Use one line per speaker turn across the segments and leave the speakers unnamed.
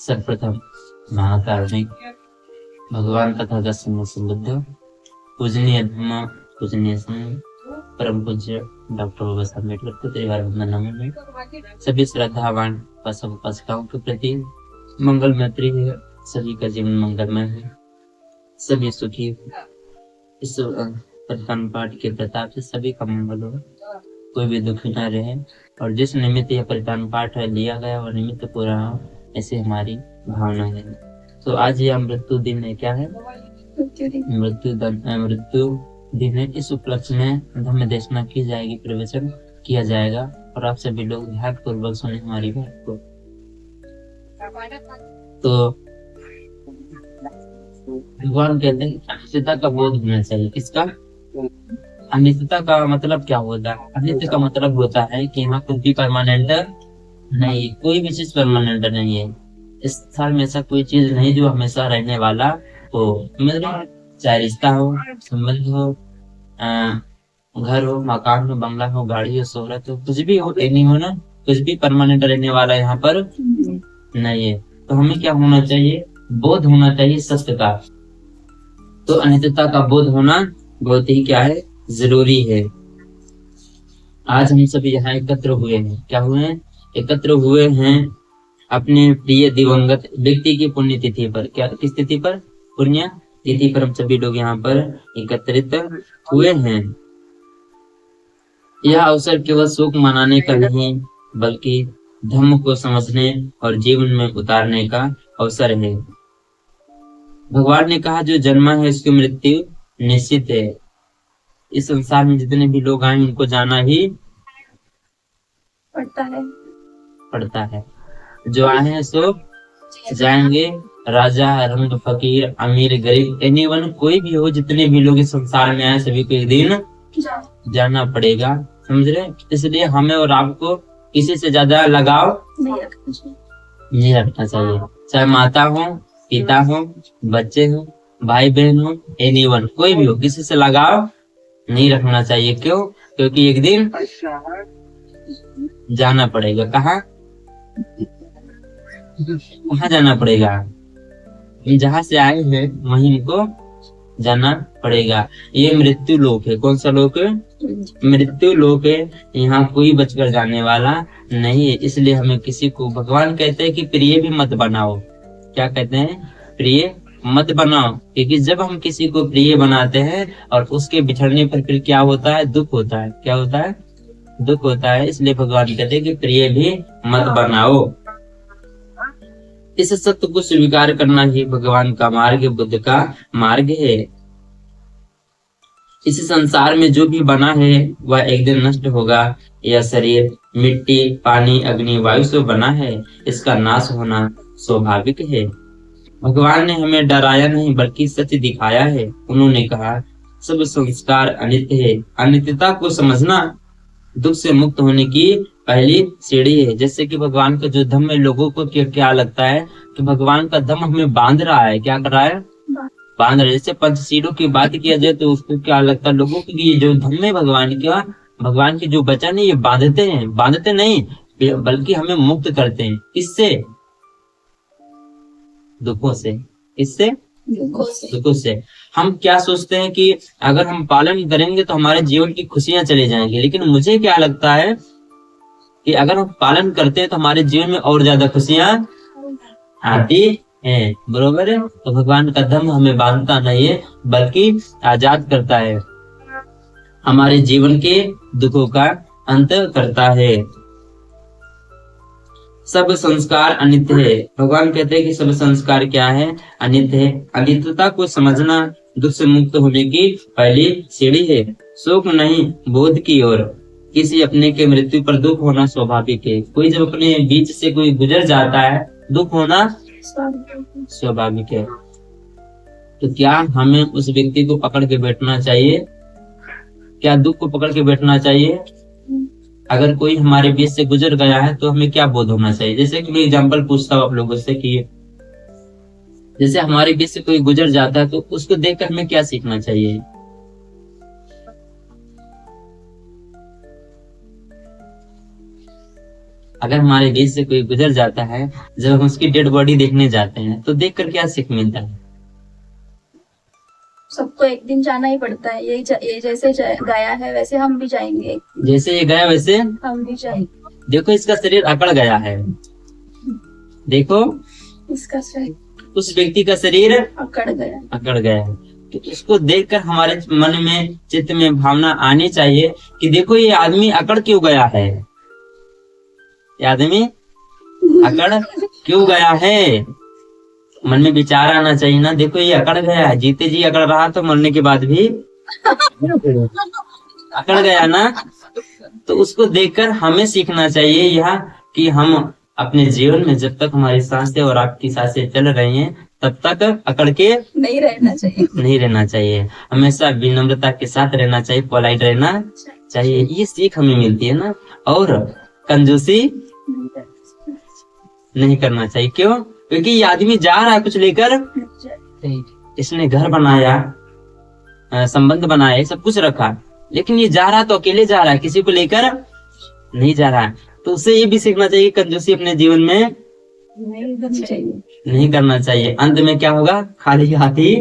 सर्वप्रथम महाकारुणिक भगवान तथागत समबुद्ध पूजनीय धम्म पूजनीय परम पूज्य डॉक्टर बाबा साहब अम्बेडकर को त्रिवार वंदनम में सभी श्रद्धावान उपासक उपासिकाओं के प्रति मंगल मैत्री है। सभी का जीवन मंगलमय है, सभी सुखी। इस प्रधान पाठ के प्रताप से सभी का मंगल हो, कोई भी दुखी न रहे और जिस निमित्त यह परिधान पाठ है लिया गया वह निमित्त पूरा हो, ऐसी हमारी भावना है। तो आज यह मृत्यु दिन है। क्या है? मृत्यु दिन है। इस उपलक्ष्य में धम्म देशना की जाएगी, प्रवचन किया जाएगा और आप सभी लोग ध्यान पूर्वक सुने हमारी बात को। तो भगवान कहते हैं अनित्यता का बोध होना चाहिए। किसका? अनित्यता का मतलब क्या होता है? अनित्य का मतलब होता है कि यहाँ कुछ भी परमानेंट नहीं, कोई भी चीज परमानेंट नहीं है। इस साल में ऐसा कोई चीज नहीं जो हमेशा रहने वाला हो। मतलब चाहे रिश्ता हो, संबंध हो, घर हो, मकान हो, बंगला हो, गाड़ी हो, शोहरत हो, कुछ भी हो, नहीं हो ना, कुछ भी परमानेंट रहने वाला यहाँ पर नहीं है। तो हमें क्या होना चाहिए? बोध होना चाहिए सत्य का। तो अनित्यता का बोध होना बहुत ही क्या है? जरूरी है। आज हम सभी यहाँ एकत्र हुए हैं। क्या हुए हैं? एकत्र हुए हैं अपने प्रिय दिवंगत व्यक्ति की पुण्य तिथि पर। क्या? किस तिथि पर? पुण्य तिथि पर हम सभी लोग यहाँ पर एकत्रित हुए हैं। यह अवसर केवल सुख मनाने का नहीं बल्कि धर्म को समझने और जीवन में उतारने का अवसर है। भगवान ने कहा जो जन्मा है उसकी मृत्यु निश्चित है। इस संसार में जितने भी लोग आए उनको जाना ही पड़ता है। जो आए हैं सो जाएंगे। राजा, रंग, फकीर, अमीर, गरीब, एनीवन कोई भी हो, जितने भी लोग इस संसार में आए सभी को एक दिन जाना पड़ेगा। समझ रहे? इसलिए हमें और आपको किसी से ज्यादा लगाव नहीं रखना चाहिए। चाहे माता हो, पिता हो, बच्चे हो, भाई बहन हो, एनीवन कोई भी हो, किसी से लगाव नहीं रखना चाहिए। क्यों? क्योंकि एक दिन जाना पड़ेगा। कहाँ जाना पड़ेगा? जहाँ से आए हैं वहीं इनको जाना पड़ेगा। ये मृत्यु लोक है। कौन सा लोक है? मृत्यु लोक है। यहाँ कोई बचकर जाने वाला नहीं है। इसलिए हमें किसी को, भगवान कहते हैं कि प्रिय भी मत बनाओ। क्या कहते हैं? प्रिय मत बनाओ। क्योंकि जब हम किसी को प्रिय बनाते हैं और उसके बिछड़ने पर फिर क्या होता है? दुख होता है। क्या होता है? दुख होता है। इसलिए भगवान कहते हैं कि प्रिय भी मत बनाओ। इस सत्य को स्वीकार करना ही भगवान का मार्ग, बुद्ध का मार्ग है। इस संसार में जो भी बना है वह एक दिन नष्ट होगा। यह शरीर मिट्टी, पानी, अग्नि, वायु से बना है। इसका नाश होना स्वाभाविक है। भगवान ने हमें डराया नहीं बल्कि सत्य दिखाया है। उन्होंने कहा सब संस्कार अनित्य है। अनित्यता को समझना दुख से मुक्त होने की पहली सीढ़ी है। जैसे कि भगवान का जो धम्म है, लोगों को क्या लगता है कि भगवान का धम्म हमें बांध रहा है। क्या कर रहा है? बांध रहा है। जैसे पंचशीलों की बात किया जाए तो उसको क्या लगता है लोगों को? ये जो धम्म है भगवान के जो वचन है ये बांधते नहीं बल्कि हमें मुक्त करते हैं। किससे? दुखों से। किससे? दुखों से। हम क्या सोचते हैं कि अगर हम पालन करेंगे तो हमारे जीवन की खुशियां चली जाएंगी, लेकिन मुझे क्या लगता है कि अगर हम पालन करते हैं तो हमारे जीवन में और ज्यादा खुशियां आती हैं। बरोबर है? तो भगवान का धर्म हमें बांधता नहीं है बल्कि आजाद करता है, हमारे जीवन के दुखों का अंत करता है। सब संस्कार अनित्य है। भगवान कहते हैं कि सब संस्कार क्या है? अनित्य है। अनित्यता को समझना दुख से मुक्त होने की पहली सीढ़ी है। शोक नहीं, बोध की ओर। किसी अपने के मृत्यु पर दुख होना स्वाभाविक है। कोई जब अपने बीच से कोई गुजर जाता है दुख होना स्वाभाविक है। तो क्या हमें उस व्यक्ति को पकड़ के बैठना चाहिए? क्या दुख को पकड़ के बैठना चाहिए? अगर कोई हमारे बीच से गुजर गया है तो हमें क्या बोध होना चाहिए? जैसे कि मैं एग्जाम्पल पूछता हूँ आप लोगों से कि जैसे हमारे बीच से कोई गुजर जाता है तो उसको देखकर हमें क्या सीखना चाहिए? अगर हमारे बीच से कोई गुजर जाता है, जब हम उसकी डेड बॉडी देखने जाते हैं तो देख कर क्या सीख मिलता है?
सबको एक दिन जाना ही पड़ता है, ये जैसे गया है वैसे हम भी जाएंगे,
जैसे ये गया वैसे
हम भी जाएंगे।
देखो इसका शरीर अकड़ गया है, देखो
इसका शरीर,
उस व्यक्ति का शरीर
अकड़
गया है। तो इसको देखकर हमारे मन में, चित्त में भावना आनी चाहिए कि देखो ये आदमी अकड़ क्यों गया है, ये आदमी अकड़ क्यों गया है। मन में विचार आना चाहिए ना, देखो ये अकड़ गया है, जीते जी अकड़ रहा तो मरने के बाद भी अकड़ गया ना। तो उसको देखकर हमें सीखना चाहिए यह कि हम अपने जीवन में जब तक हमारी सांसें और आपकी सांसें चल रही हैं तब तक अकड़ के नहीं रहना चाहिए। हमेशा विनम्रता के साथ रहना चाहिए, पोलाइट रहना चाहिए, ये सीख हमें मिलती है ना। और कंजूसी नहीं करना चाहिए। क्यों? क्योंकि ये आदमी जा रहा है कुछ लेकर, इसने घर बनाया, संबंध बनाया, सब कुछ रखा, लेकिन ये जा रहा तो अकेले जा रहा है, किसी को लेकर नहीं जा रहा है। तो उसे ये भी सीखना चाहिए कंजूसी अपने जीवन में नहीं करना चाहिए। अंत में क्या होगा? खाली हाथ ही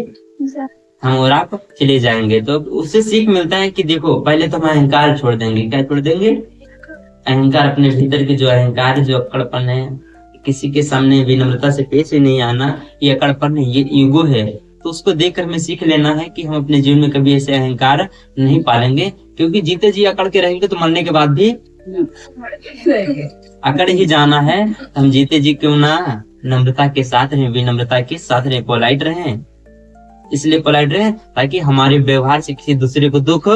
हम और आप चले जाएंगे। तो उससे सीख मिलता है कि देखो पहले तो हम अहंकार छोड़ देंगे। क्या छोड़ देंगे? अहंकार, अपने भीतर के जो अहंकार, जो अकड़पन है, किसी के सामने विनम्रता से पेश ही नहीं आना, ये अकड़पन है, ये ईगो है। तो उसको देखकर हमें सीख लेना है कि हम अपने जीवन में कभी ऐसे अहंकार नहीं पालेंगे, क्योंकि जीते जी अकड़ के रहेंगे तो मरने के बाद भी अकड़ ही जाना है। हम जीते जी क्यों ना नम्रता के साथ रहें, विनम्रता के साथ रहें, पोलाइट रहें। इसलिए पोलाइट रहें ताकि हमारे व्यवहार से किसी दूसरे को दुख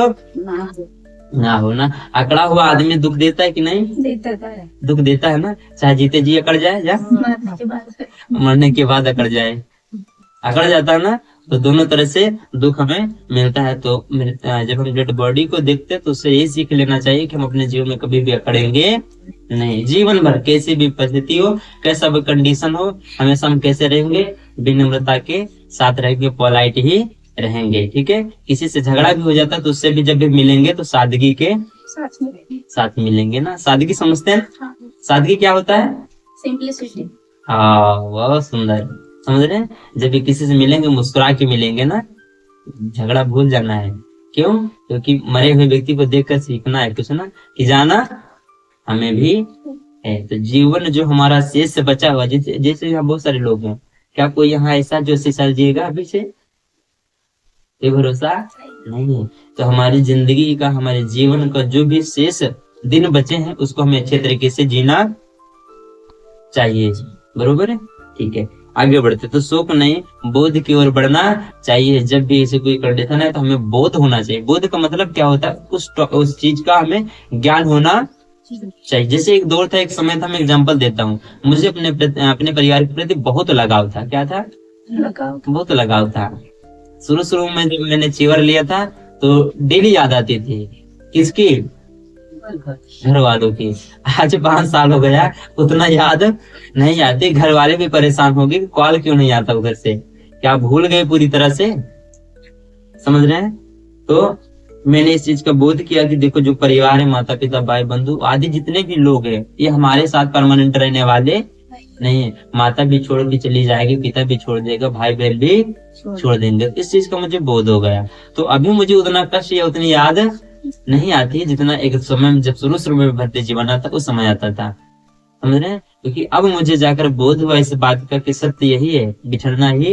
ना हो ना। अकड़ा हुआ आदमी दुख देता है कि नहीं? देता है, दुख देता है ना, चाहे जीते जी अकड़ जाए या मरने के बाद अकड़ जाए, अकड़ जाता है ना। तो दोनों तरह से दुख हमें मिलता है। तो जब हम डेड बॉडी को देखते हैं तो उससे ये सीख लेना चाहिए कि हम अपने जीवन में कभी भी अकड़ेंगे नहीं। जीवन भर कैसी भी परिस्थिति हो, कैसा भी कंडीशन हो, हमेशा हम कैसे रहेंगे? विनम्रता के साथ रहेंगे, पोलाइट ही रहेंगे। ठीक है? किसी से झगड़ा भी हो जाता है तो उससे भी जब भी मिलेंगे तो सादगी के साथ मिलेंगे ना। सादगी समझते हैं? सादगी क्या होता है?
सिंपलिसिटी।
हाँ, बहुत सुंदर, समझ रहे हैं? जब भी किसी से मिलेंगे मुस्कुरा के मिलेंगे ना, झगड़ा भूल जाना है। क्यों? क्योंकि मरे हुए व्यक्ति को देखकर सीखना है कुछ ना, कि जाना हमें भी है। तो जीवन जो हमारा शेष से बचा हुआ, जैसे यहाँ बहुत सारे लोग हैं, क्या कोई यहाँ ऐसा जो 80 साल जिएगा अभी से? ये भरोसा नहीं। तो हमारी जिंदगी का, हमारे जीवन का जो भी शेष दिन बचे हैं उसको हमें अच्छे तरीके से जीना चाहिए। बरोबर है? ठीक है, आगे बढ़ते। तो शोक नहीं, बोध की ओर बढ़ना चाहिए। जब भी ऐसे कोई कंडीशन है तो हमें बोध होना चाहिए। बोध का मतलब क्या होता है? उस चीज का हमें ज्ञान होना चाहिए। जैसे एक दौर था, एक समय था, मैं एग्जांपल देता हूँ। मुझे अपने परिवार के प्रति बहुत लगाव था। क्या था? बहुत लगाव था। शुरू में जब मैंने चीवर लिया था तो डेली याद आती थी। किसकी? घर वालों की। आज 5 साल हो गया, उतना याद नहीं आती। घर वाले भी परेशान हो गए कि कॉल क्यों नहीं आता उधर से, क्या भूल गए पूरी तरह से? समझ रहे हैं? तो मैंने इस चीज का बोध किया कि देखो जो परिवार है, माता पिता, भाई बंधु आदि जितने भी लोग हैं, ये हमारे साथ परमानेंट रहने वाले नहीं है। माता भी छोड़ के चली जाएगी, पिता भी छोड़ देगा, भाई बहन भी छोड़ देंगे। इस चीज का मुझे बोध हो गया। तो अभी मुझे उतना कष्ट या उतनी याद नहीं आती जितना एक समय में, जब शुरू में भर्ती जीवन आता उस समय आता था। समझ रहे हैं? क्योंकि अब मुझे जाकर बोध हुआ इस बात का कि सत्य यही है, बिछड़ना ही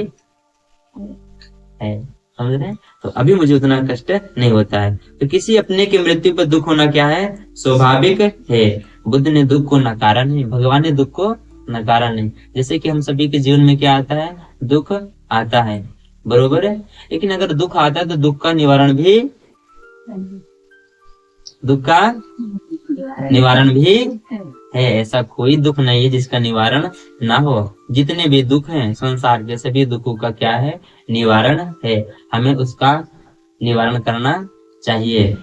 है। समझ रहे हैं? तो अभी मुझे उतना कष्ट नहीं होता है। तो किसी अपने की मृत्यु पर दुख होना क्या है? स्वाभाविक है। बुद्ध ने दुख को नकारा नहीं, भगवान ने दुख को नकारा नहीं। जैसे कि हम सभी के जीवन में क्या आता है? दुख आता है, बरोबर है। लेकिन अगर दुख आता है तो दुख का निवारण भी है। ऐसा कोई दुख नहीं है जिसका निवारण ना हो। जितने भी दुख हैं संसार के, सभी दुखों का क्या है? निवारण है। हमें उसका निवारण करना चाहिए।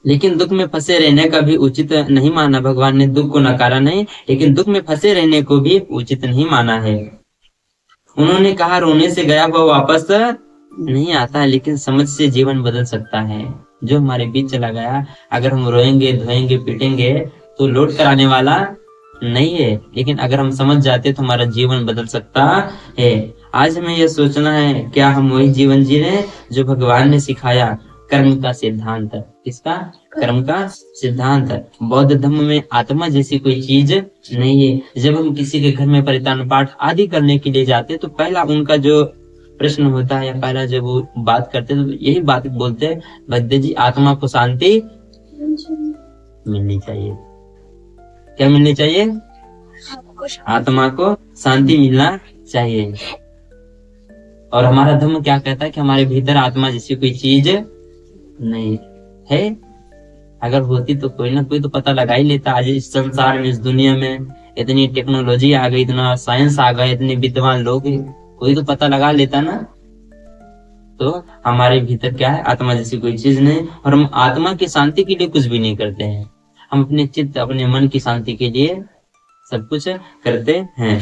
लेकिन दुख में फंसे रहने का भी उचित नहीं माना। भगवान ने दुख को नकारा नहीं, लेकिन दुख में फंसे रहने को भी उचित नहीं माना है। उन्होंने कहा रोने से गया हुआ वापस नहीं आता, लेकिन समझ से जीवन बदल सकता है। जो हमारे बीच चला गया, अगर हम रोएंगे, धोएंगे, पीटेंगे तो लोड कराने वाला नहीं है, लेकिन अगर हम समझ जाते तो हमारा जीवन बदल सकता है। आज हमें यह सोचना है, क्या हम वही जीवन जी रहे हैं जो भगवान ने सिखाया, कर्म का सिद्धांत। किसका? कर्म का सिद्धांत। बौद्ध धर्म में आत्मा जैसी कोई चीज नहीं है। जब हम किसी के घर में परित्राण पाठ आदि करने के लिए जाते तो पहला उनका जो प्रश्न होता है या पहला जब वो बात करते तो यही बात बोलते हैं, वैद्य जी आत्मा को शांति मिलनी चाहिए। क्या मिलनी चाहिए? आत्मा को शांति मिलना चाहिए। और हमारा धर्म क्या कहता है कि हमारे भीतर आत्मा जैसी कोई चीज नहीं है। अगर होती तो कोई ना कोई तो पता लगा ही लेता। आज इस संसार में, इस दुनिया में इतनी टेक्नोलॉजी आ गई, इतना साइंस आ गया, इतने विद्वान लोग, कोई तो पता लगा लेता ना। तो हमारे भीतर क्या है? आत्मा जैसी कोई चीज नहीं। और हम आत्मा की शांति के लिए कुछ भी नहीं करते हैं। हम अपने चित्त, अपने मन की शांति के लिए सब कुछ करते हैं।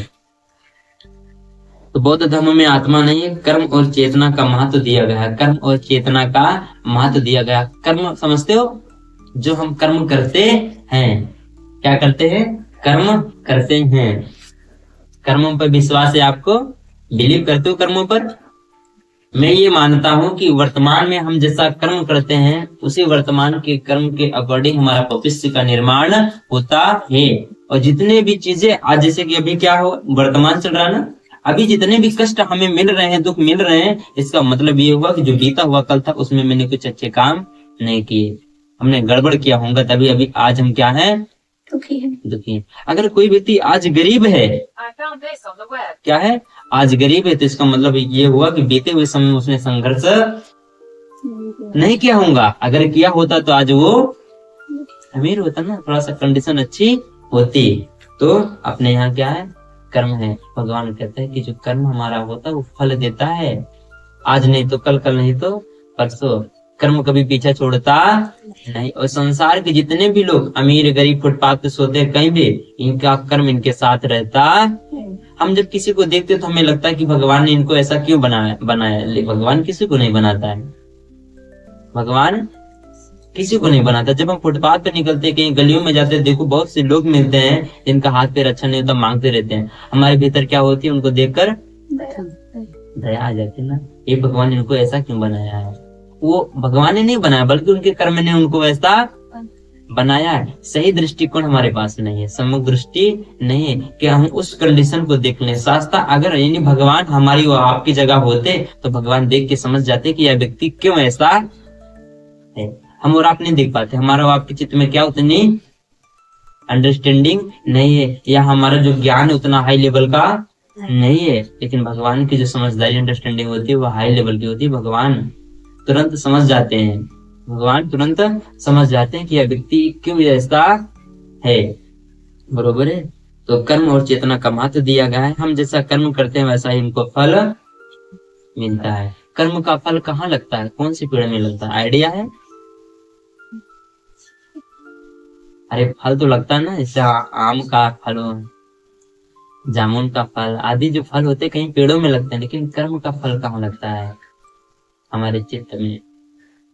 तो बौद्ध धर्म में आत्मा नहीं है, कर्म और चेतना का महत्व दिया गया है। कर्म और चेतना का महत्व दिया गया। कर्म समझते हो? जो हम कर्म करते हैं। क्या करते हैं? कर्म करते हैं। कर्मों पर विश्वास है आपको? बिलीव करते हो कर्मों पर? मैं ये मानता हूं कि वर्तमान में हम जैसा कर्म करते हैं उसी वर्तमान के कर्म के अकॉर्डिंग हमारा भविष्य का निर्माण होता है। और जितने भी चीजें आज, जैसे कि अभी क्या हो, वर्तमान चल रहा है ना, अभी जितने भी कष्ट हमें मिल रहे हैं, दुख मिल रहे हैं, इसका मतलब ये हुआ कि जो बीता हुआ कल था उसमें मैंने कुछ अच्छे काम नहीं किए, हमने गड़बड़ किया होगा, तभी अभी आज हम क्या है? दुखी है। अगर कोई व्यक्ति आज गरीब है, क्या है? आज गरीब है, तो इसका मतलब ये हुआ कि बीते हुए समय में उसने संघर्ष नहीं किया होगा। अगर किया होता तो आज वो अमीर होता ना, थोड़ा सा कंडीशन अच्छी होती। तो अपने यहाँ क्या है? कर्म है। भगवान कहते हैं कि जो कर्म हमारा होता है वो फल देता है, आज नहीं तो कल, कल नहीं तो परसों। कर्म कभी पीछा छोड़ता नहीं। और संसार के जितने भी लोग अमीर गरीब फुटपाथ पे सोते हैं कहीं भी, इनका कर्म इनके साथ रहता। हम जब किसी को देखते तो हमें लगता है कि भगवान ने इनको ऐसा क्यों बनाया। भगवान किसी को नहीं बनाता है। भगवान किसी को नहीं बनाता। जब हम फुटपाथ पे निकलते हैं, कहीं गलियों में जाते हैं, देखो बहुत से लोग मिलते हैं जिनका हाथ पैर अच्छा नहीं होता, मांगते रहते हैं। हमारे भीतर क्या होती है? उनको देखकर दया आ जाती है ना, ये भगवान ने इनको ऐसा क्यों बनाया है। वो भगवान ने नहीं बनाया, बल्कि उनके कर्म ने उनको ऐसा बनाया है। सही दृष्टिकोण हमारे पास नहीं है, सम्यक दृष्टि नहीं है कि हम उस कंडीशन को देख लें। शास्त्र अगर यानी भगवान हमारी वो आपकी जगह होते तो भगवान देख के समझ जाते कि यह व्यक्ति क्यों ऐसा है। हम और आप नहीं देख पाते, हमारा आपके चित्त में क्या उतनी अंडरस्टैंडिंग नहीं है, या हमारा जो ज्ञान है उतना हाई लेवल का नहीं है। लेकिन भगवान की जो समझदारी अंडरस्टैंडिंग होती है वो हाई लेवल की होती है। भगवान तुरंत समझ जाते हैं, भगवान तुरंत समझ जाते हैं कि यह व्यक्ति क्यों ऐसा है। बरोबर है। तो कर्म और चेतना का महत्व दिया गया है। हम जैसा कर्म करते हैं वैसा ही हमको फल मिलता है। कर्म का फल कहाँ लगता है? कौन सी पेड़ में लगता है? आइडिया है? अरे फल तो लगता है ना, जैसे आम का फल, जामुन का फल आदि जो फल होते हैं कहीं पेड़ों में लगते हैं, लेकिन कर्म का फल कहाँ लगता है? हमारे चित्त में,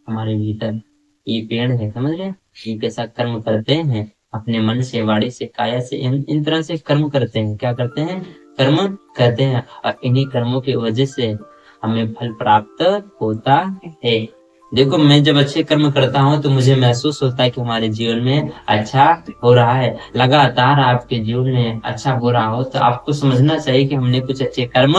हमारे भीतर। ये पेड़ है, समझ रहे? ये कैसा कर्म करते हैं अपने मन से, वाणी से, काया से, इन तरह से कर्म करते हैं। क्या करते हैं? कर्म करते हैं। और इन्हीं कर्मों की वजह से हमें फल प्राप्त होता है। देखो, मैं जब अच्छे कर्म करता हूँ तो मुझे महसूस होता है कि हमारे जीवन में अच्छा हो रहा है। लगातार आपके जीवन में अच्छा हो रहा हो तो आपको समझना चाहिए कि हमने कुछ अच्छे कर्म।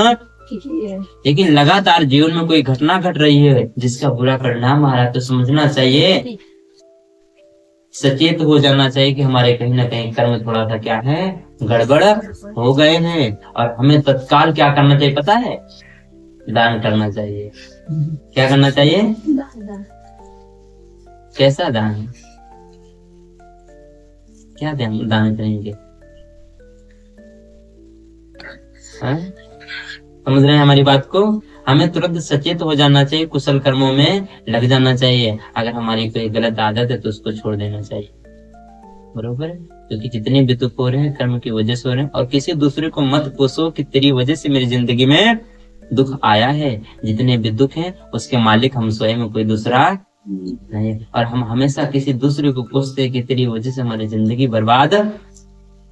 लेकिन लगातार जीवन में कोई घटना घट रही है जिसका बुरा परिणाम आ रहा है तो समझना चाहिए, सचेत हो जाना चाहिए कि हमारे कहीं ना कहीं कर्म थोड़ा सा क्या है, गड़बड़ हो गए हैं। और हमें तत्काल क्या करना चाहिए पता है? दान करना चाहिए। क्या करना चाहिए? कैसा दान? क्या दान करेंगे? समझ रहे हैं हमारी बात को? हमें तुरंत सचेत हो जाना चाहिए, कुशल कर्मों में लग जाना चाहिए। अगर हमारी कोई गलत आदत है तो उसको छोड़ देना चाहिए। बरोबर है? क्योंकि जितने भी दुख हो रहे हैं कर्म की वजह से हो रहे हैं। और किसी दूसरे को मत कोसो कि तेरी वजह से मेरी जिंदगी में दुख आया है। जितने भी दुख हैं उसके मालिक हम स्वयं, कोई दूसरा नहीं। और हम हमेशा किसी दूसरे को कोसते हैं कि तेरी वजह से हमारी जिंदगी बर्बाद।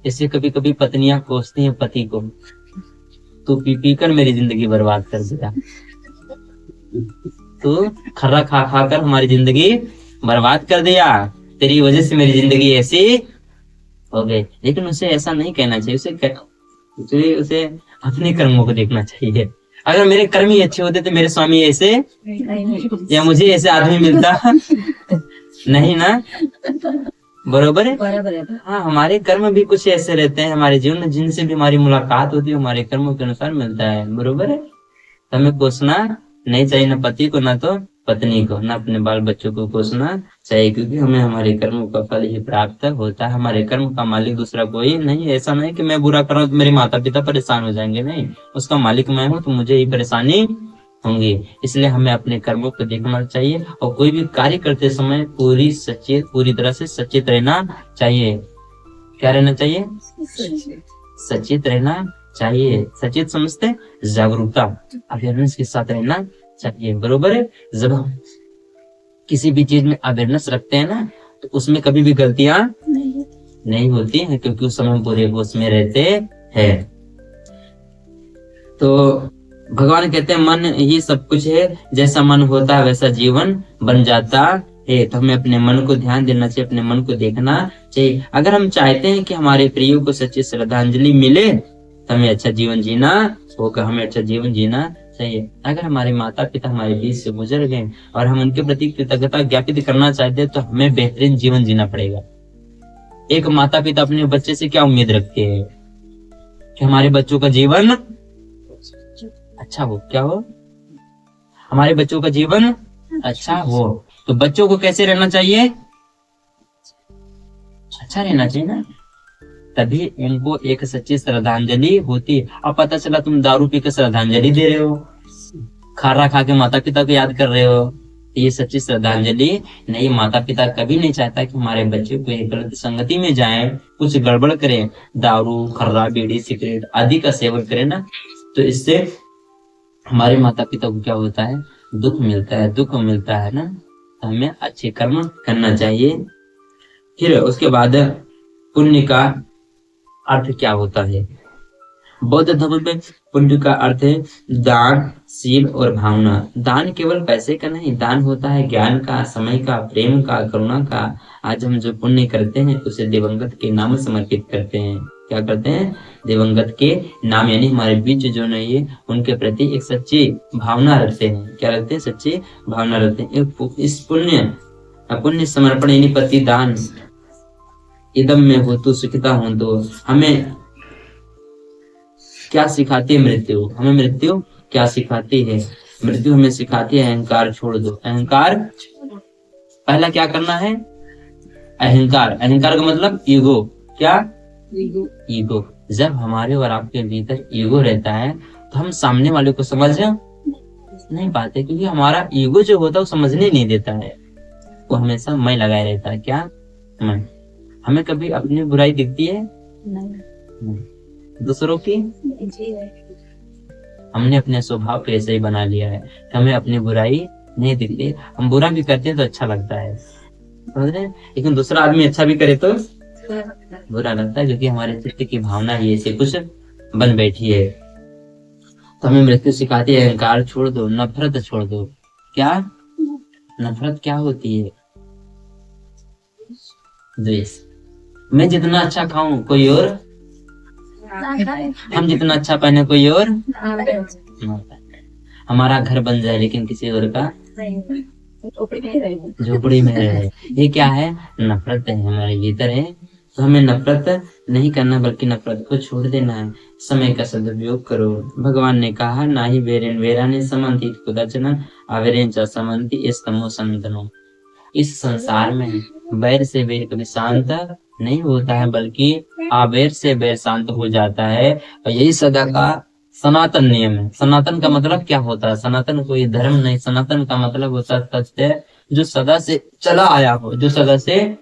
इससे कभी कभी पत्नियां कोसती हैं पति को, तू पी पी कर मेरी जिंदगी बर्बाद कर दिया, तू खर्रा खा खा कर हमारी जिंदगी बर्बाद कर दिया, तेरी वजह से मेरी जिंदगी ऐसी हो गई। लेकिन उसे ऐसा नहीं कहना चाहिए, उसे अपने कर्मों को देखना चाहिए। अगर मेरे कर्म ही अच्छे होते तो मेरे स्वामी ऐसे या मुझे ऐसे आदमी मिलता नहीं ना, बरोबर है।
बराबर है।
हाँ, हमारे कर्म भी कुछ ऐसे रहते हैं हमारे जीवन में, जिनसे भी हमारी मुलाकात होती है हमारे कर्मों के अनुसार मिलता है, बरोबर है। तो हमें कोसना नहीं चाहिए, ना पति को ना तो पत्नी को, ना अपने बाल बच्चों को कोसना चाहिए, क्योंकि हमें हमारे कर्मों का फल ही प्राप्त होता है। हमारे कर्म का मालिक दूसरा कोई नहीं। ऐसा नहीं कि मैं बुरा कर रहा हूँ तो मेरे माता पिता परेशान हो जाएंगे, नहीं, उसका मालिक मैं हूँ तो मुझे ही परेशानी होंगी। इसलिए हमें अपने कर्मों को देखना चाहिए और कोई भी कार्य करते समय पूरी तरह से सचेत रहना चाहिए। क्या रहना चाहिए? सचेत रहना चाहिए। सचेत समझते जागरूकता, अवेयरनेस के साथ रहना चाहिए, बरोबर है। जब हम किसी भी चीज में अवेयरनेस रखते हैं ना, तो उसमें कभी भी गलतियां नहीं होती हैं, क्योंकि उस समय पूरे होश में रहते हैं। तो भगवान कहते हैं मन ही सब कुछ है, जैसा मन होता है वैसा जीवन बन जाता है। तो हमें अपने मन को ध्यान देना चाहिए, अपने मन को देखना चाहिए। अगर हम चाहते हैं कि हमारे प्रियो को सच्ची श्रद्धांजलि मिले तो हमें अच्छा जीवन जीना होगा, हमें अच्छा जीवन जीना चाहिए। अगर हमारे माता पिता हमारे बीच से गुजर गए और हम उनके प्रति कृतज्ञता ज्ञापित करना चाहते हैं तो हमें बेहतरीन जीवन जीना पड़ेगा। एक माता पिता अपने बच्चे से क्या उम्मीद रखते हैं कि हमारे बच्चों का जीवन अच्छा हो, क्या हो, हमारे बच्चों का जीवन अच्छा हो। तो बच्चों को कैसे रहना चाहिए? अच्छा रहना चाहिए ना, तभी उनको एक सच्ची श्रद्धांजलि होती। अब पता चला तुम दारू पी कर श्रद्धांजलि दे रहे हो, खारा खा के माता पिता को याद कर रहे हो, तो ये सच्ची श्रद्धांजलि नहीं। माता पिता कभी नहीं चाहता कि हमारे बच्चे को एक गलत संगति में जाए, कुछ गड़बड़ करें, दारू खर्रा बीड़ी सिगरेट आदि का सेवन करें ना, तो इससे हमारे माता पिता को क्या होता है? दुख मिलता है ना। तो हमें अच्छे कर्म करना चाहिए। फिर उसके बाद पुण्य का अर्थ क्या होता है? बौद्ध धर्म में पुण्य का अर्थ है दान, शील और भावना। दान केवल पैसे का नहीं, दान होता है ज्ञान का, समय का, प्रेम का, करुणा का। आज हम जो पुण्य करते हैं उसे दिवंगत के नाम समर्पित करते हैं। क्या करते हैं? दिवंगत के नाम, यानी हमारे बीच जो नहीं है उनके प्रति एक सच्ची भावना रखते हैं। क्या रखते हैं? सच्ची भावना रखते हैं। इस पुण्य समर्पण यानी प्रतिदान, इदम में हो तो सुखिता हो। तो हमें क्या सिखाती है मृत्यु? हमें मृत्यु क्या सिखाती है? मृत्यु हमें सिखाती है अहंकार छोड़ दो। अहंकार, पहला क्या करना है? अहंकार का मतलब ईगो। क्या? ईगो। जब हमारे और आपके भीतर ईगो रहता है तो हम सामने वाले को समझ नहीं पाते, क्योंकि हमारा ईगो जो होता है वो समझने नहीं देता है, वो हमेशा मैं लगाए रहता है। क्या? मैं। हमें कभी अपनी बुराई दिखती है? नहीं। दूसरों की? हमने अपने स्वभाव पे ऐसे ही बना लिया है, हमें अपनी बुराई नहीं दिखती। हम बुरा भी करते हैं तो अच्छा लगता है, समझ रहे? लेकिन दूसरा आदमी अच्छा भी करे तो बुरा लगता है, क्योंकि हमारे चित्त की भावना ये से कुछ बन बैठी है। तो हमें मृत्यु सिखाती है अहंकार छोड़ दो, नफरत छोड़ दो। क्या? नफरत क्या होती है? द्वेष। मैं जितना अच्छा खाऊं कोई और, हम जितना अच्छा पहने कोई और, हमारा घर बन जाए लेकिन किसी और का झोपड़ी में रहे, ये क्या है? नफरत है, हमारे भीतर है। तो हमें नफरत नहीं करना, बल्कि नफरत को छोड़ देना है। समय का सदुपयोग करो। भगवान ने कहा ना ही वेरेन वेराने समन्ति कुदाचन अवेरेन च समन्ति स्तमो संतनो। इस संसार में बैर से बैर कभी शांत नहीं होता है, बल्कि आवेर से बैर शांत हो जाता है। और यही सदा का सनातन नियम है। सनातन का मतलब क्या होता है? सनातन कोई धर्म नहीं, सनातन का मतलब होता है सत्य जो सदा से चला आया हो, जो सदा से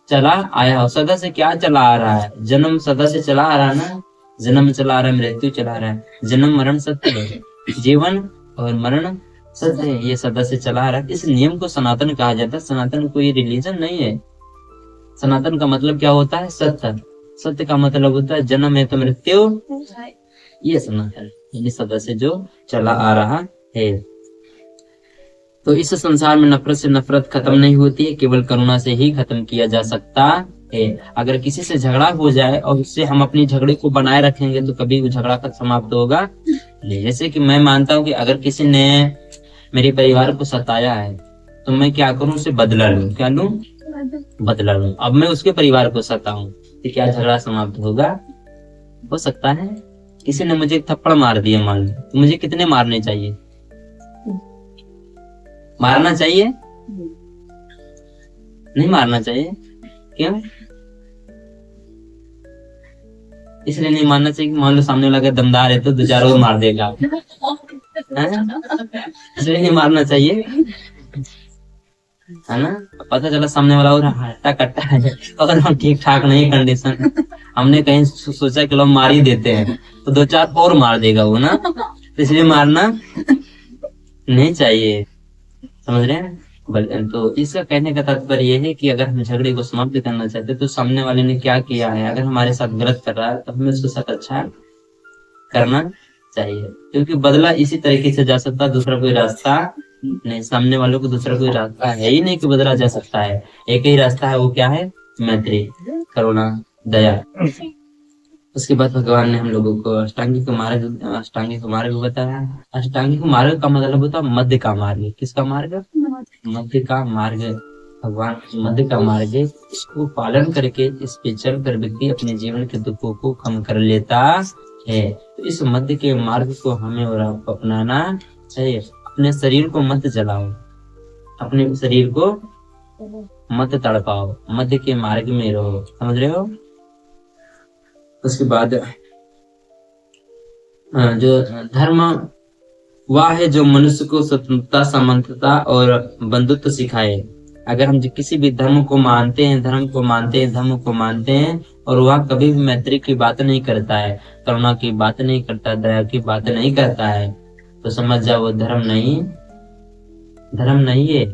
चला आया हो। सदा से क्या चला आ रहा है? जन्म सदा से चला आ रहा है ना, जन्म चला आ रहा है, मृत्यु चला आ रहा है। जन्म मरण सत्य है, जीवन और मरण सत्य है, ये सदा से चला आ रहा है। इस नियम को सनातन कहा जाता है। सनातन कोई रिलीजन नहीं है। सनातन का मतलब क्या होता है? सत्य। सत्य का मतलब होता है जन्म है तो मृत्यु, ये सनातन यानी सदा से जो चला आ रहा है। तो इस संसार में नफरत से नफरत खत्म नहीं होती है, केवल करुणा से ही खत्म किया जा सकता है। अगर किसी से झगड़ा हो जाए और उससे हम अपनी झगड़े को बनाए रखेंगे तो कभी वो झगड़ा का समाप्त होगा नहीं। जैसे कि मैं मानता हूँ कि अगर किसी ने मेरे परिवार को सताया है तो मैं क्या करूँ? उसे बदला लूं। क्या लूं? बदला लूं। अब मैं उसके परिवार को सताऊं तो क्या झगड़ा समाप्त होगा? हो सकता है। किसी ने मुझे एक थप्पड़ मार दिया मान लो, तो मुझे कितने मारने चाहिए? मारना चाहिए? नहीं मारना चाहिए। क्यों? इसलिए नहीं मारना चाहिए कि मान लो सामने वाला अगर दमदार है तो दो चार और मार देगा, है? इसलिए नहीं मारना चाहिए, है ना? पता चला सामने वाला और हट्टा कट्टा है और हम ठीक ठाक नहीं कंडीशन, हमने कहीं सोचा कि लोग मार ही देते हैं तो दो चार और मार देगा वो ना, तो इसलिए मारना नहीं चाहिए। समझ रहे हैं? तो इसका कहने का तात्पर्य यह है कि अगर हम झगड़े को समाप्त करना चाहते हैं तो सामने वाले ने क्या किया है, अगर हमारे साथ गलत कर रहा है तो हमें उसके साथ अच्छा करना चाहिए, क्योंकि बदला इसी तरीके से जा सकता है, दूसरा कोई रास्ता नहीं। सामने वालों को दूसरा कोई रास्ता है ही नहीं कि बदला जा सकता है। एक ही रास्ता है, वो क्या है? मैत्री, करुणा, दया। उसके बाद भगवान ने हम लोगों को अष्टांगिक मार्ग बताया। अष्टांगिक मार्ग का मतलब होता है मध्य का मार्ग। किसका मार्ग? मध्य का मार्ग। भगवान मध्य का मार्ग है, इसको पालन करके इस पे चल कर व्यक्ति अपने जीवन के दुखों को कम कर लेता है। तो इस मध्य के मार्ग को हमें और आपको अपनाना चाहिए। अपने शरीर को मत जलाओ, अपने शरीर को मत तड़पाओ, मध्य के मार्ग में रहो। समझ रहे हो? उसके बाद जो धर्म वह है जो मनुष्य को स्वतंत्रता, समानता और बंधुत्व सिखाए। अगर हम किसी भी धर्म को मानते हैं, धर्म को मानते हैं और वह कभी भी मैत्री की बात नहीं करता है, करुणा की बात नहीं करता, दया की बात नहीं करता है, तो समझ जाओ वो धर्म नहीं है।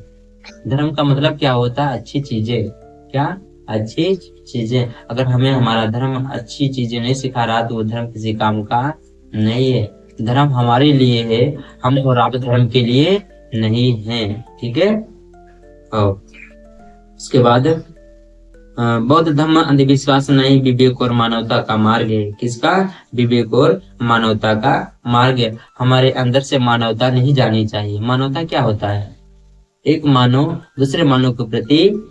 धर्म का मतलब क्या होता है? अच्छी चीजें। क्या? अच्छी चीजें। अगर हमें हमारा धर्म अच्छी चीजें नहीं सिखा रहा तो वो धर्म किसी काम का नहीं है। धर्म हमारे लिए है, हम और आप धर्म के लिए नहीं हैं। ठीक है? और उसके बाद बौद्ध धर्म अंधविश्वास नहीं, विवेक और मानवता का मार्ग है। किसका? विवेक और मानवता का मार्ग है। हमारे अंदर से मानवता नहीं जानी चाहिए। मानवता क्या होता है? एक मानव दूसरे मानव के प्रति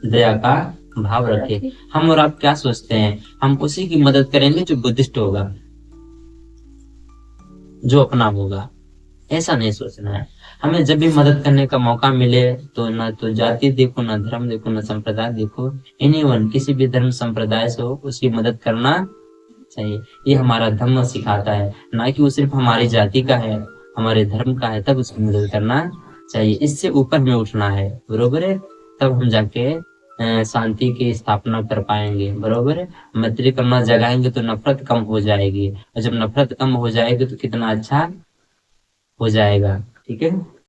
दया का भाव रखे। हम और आप क्या सोचते हैं? हम उसी की मदद करेंगे जो बुद्धिस्ट होगा, जो अपना होगा। ऐसा नहीं सोचना है। हमें जब भी मदद करने का मौका मिले तो ना तो जाति देखो, ना धर्म देखो, ना संप्रदाय देखो, एनीवन, किसी भी धर्म संप्रदाय से हो उसकी मदद करना चाहिए। ये हमारा धर्म सिखाता है, ना कि वो सिर्फ हमारी जाति का है, हमारे धर्म का है तब उसकी मदद करना चाहिए। इससे ऊपर में उठना है, बरोबर है? तब हम जाके शांति की स्थापना कर पाएंगे, बरोबर है? मैत्री करना जगाएंगे तो नफरत कम हो जाएगी, और जब नफरत कम हो जाएगी तो कितना अच्छा हो जाएगा। ठीक है?